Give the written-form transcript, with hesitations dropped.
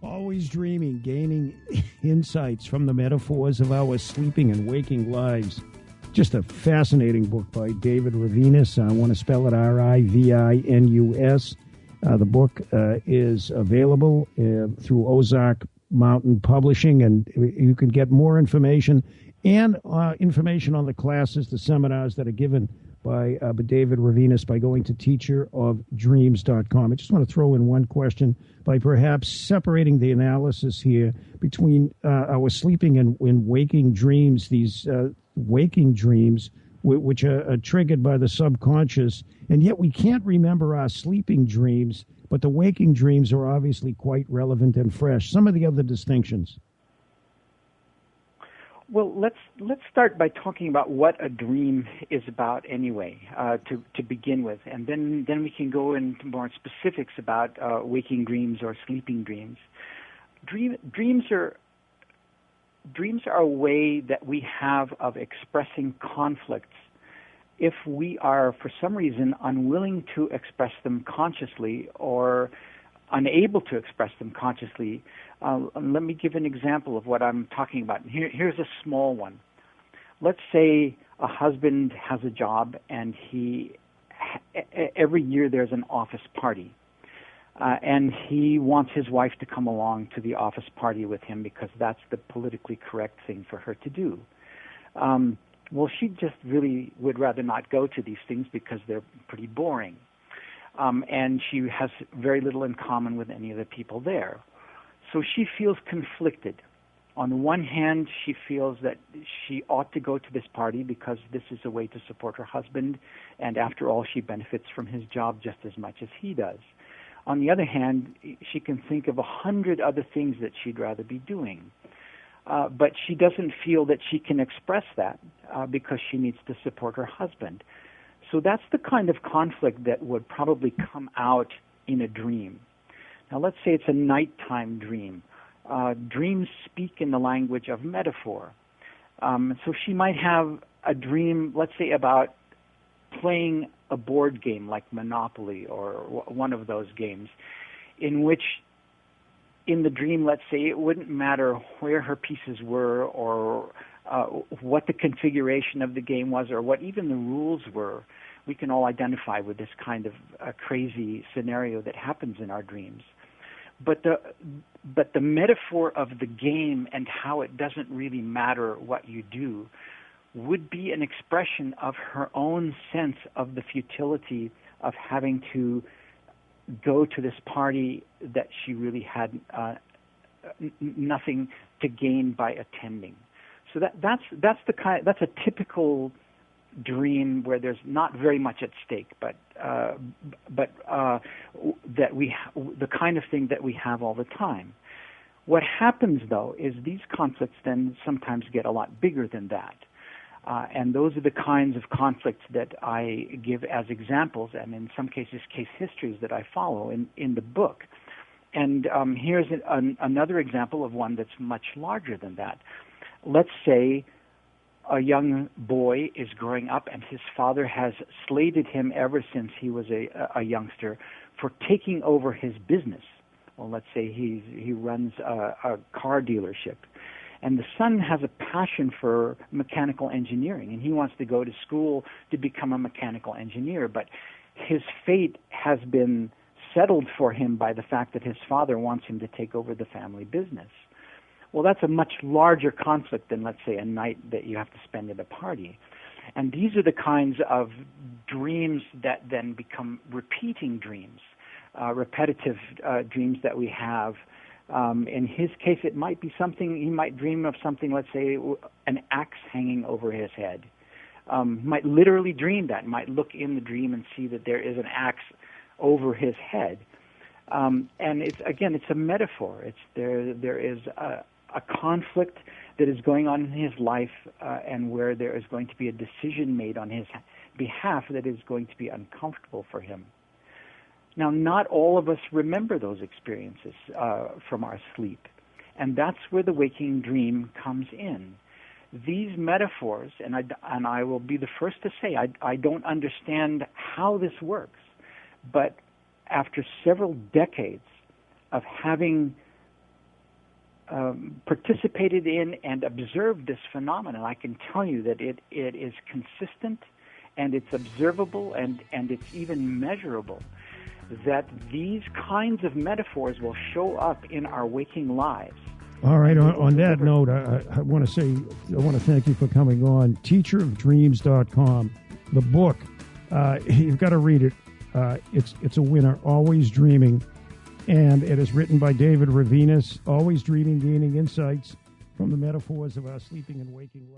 Always dreaming, gaining insights from the metaphors of our sleeping and waking lives. Just a fascinating book by David Rivinus. I want to spell it Rivinus. The book is available through Ozark Mountain Publishing, and you can get more information and information on the classes, the seminars that are given by David Rivinus by going to teacherofdreams.com. I just want to throw in one question by perhaps separating the analysis here between our sleeping and waking dreams, these waking dreams, which are triggered by the subconscious, and yet we can't remember our sleeping dreams, but the waking dreams are obviously quite relevant and fresh. Some of the other distinctions. Well, let's start by talking about what a dream is about anyway, to begin with, and then we can go into more specifics about waking dreams or sleeping dreams. Dreams are a way that we have of expressing conflicts if we are, for some reason, unwilling to express them consciously or unable to express them consciously. Let me give an example of what I'm talking about. Here's a small one. Let's say a husband has a job and every year there's an office party. And he wants his wife to come along to the office party with him because that's the politically correct thing for her to do. Well, she just really would rather not go to these things because they're pretty boring. And she has very little in common with any of the people there. So she feels conflicted. On the one hand, she feels that she ought to go to this party because this is a way to support her husband, and after all, she benefits from his job just as much as he does. On the other hand, she can think of 100 other things that she'd rather be doing. But she doesn't feel that she can express that because she needs to support her husband. So that's the kind of conflict that would probably come out in a dream. Now, let's say it's a nighttime dream. Dreams speak in the language of metaphor. So she might have a dream, let's say, about playing a board game like Monopoly or one of those games, in which in the dream, let's say, it wouldn't matter where her pieces were or what the configuration of the game was or what even the rules were. We can all identify with this kind of crazy scenario that happens in our dreams. But the metaphor of the game and how it doesn't really matter what you do would be an expression of her own sense of the futility of having to go to this party that she really had nothing to gain by attending. So that's a typical dream where there's not very much at stake, but that the kind of thing that we have all the time. What happens though is these conflicts then sometimes get a lot bigger than that. And those are the kinds of conflicts that I give as examples, and in some cases, case histories that I follow in the book. And here's another example of one that's much larger than that. Let's say a young boy is growing up, and his father has slated him ever since he was a youngster for taking over his business. Well, let's say he runs a car dealership. And the son has a passion for mechanical engineering, and he wants to go to school to become a mechanical engineer. But his fate has been settled for him by the fact that his father wants him to take over the family business. Well, that's a much larger conflict than, let's say, a night that you have to spend at a party. And these are the kinds of dreams that then become repeating dreams, repetitive dreams that we have. In his case, it might be something, he might dream of something, let's say, an axe hanging over his head. He might literally dream that, might look in the dream and see that there is an axe over his head. And it's a metaphor. There is a conflict that is going on in his life and where there is going to be a decision made on his behalf that is going to be uncomfortable for him. Now, not all of us remember those experiences from our sleep, and that's where the waking dream comes in. These metaphors, and I will be the first to say, I don't understand how this works, but after several decades of having participated in and observed this phenomenon, I can tell you that it is consistent and it's observable and it's even measurable, that these kinds of metaphors will show up in our waking lives. All right. On that note, I want to thank you for coming on. Teacherofdreams.com. The book, you've got to read it. It's a winner. Always Dreaming. And it is written by David Rivinus. Always Dreaming, gaining insights from the metaphors of our sleeping and waking life.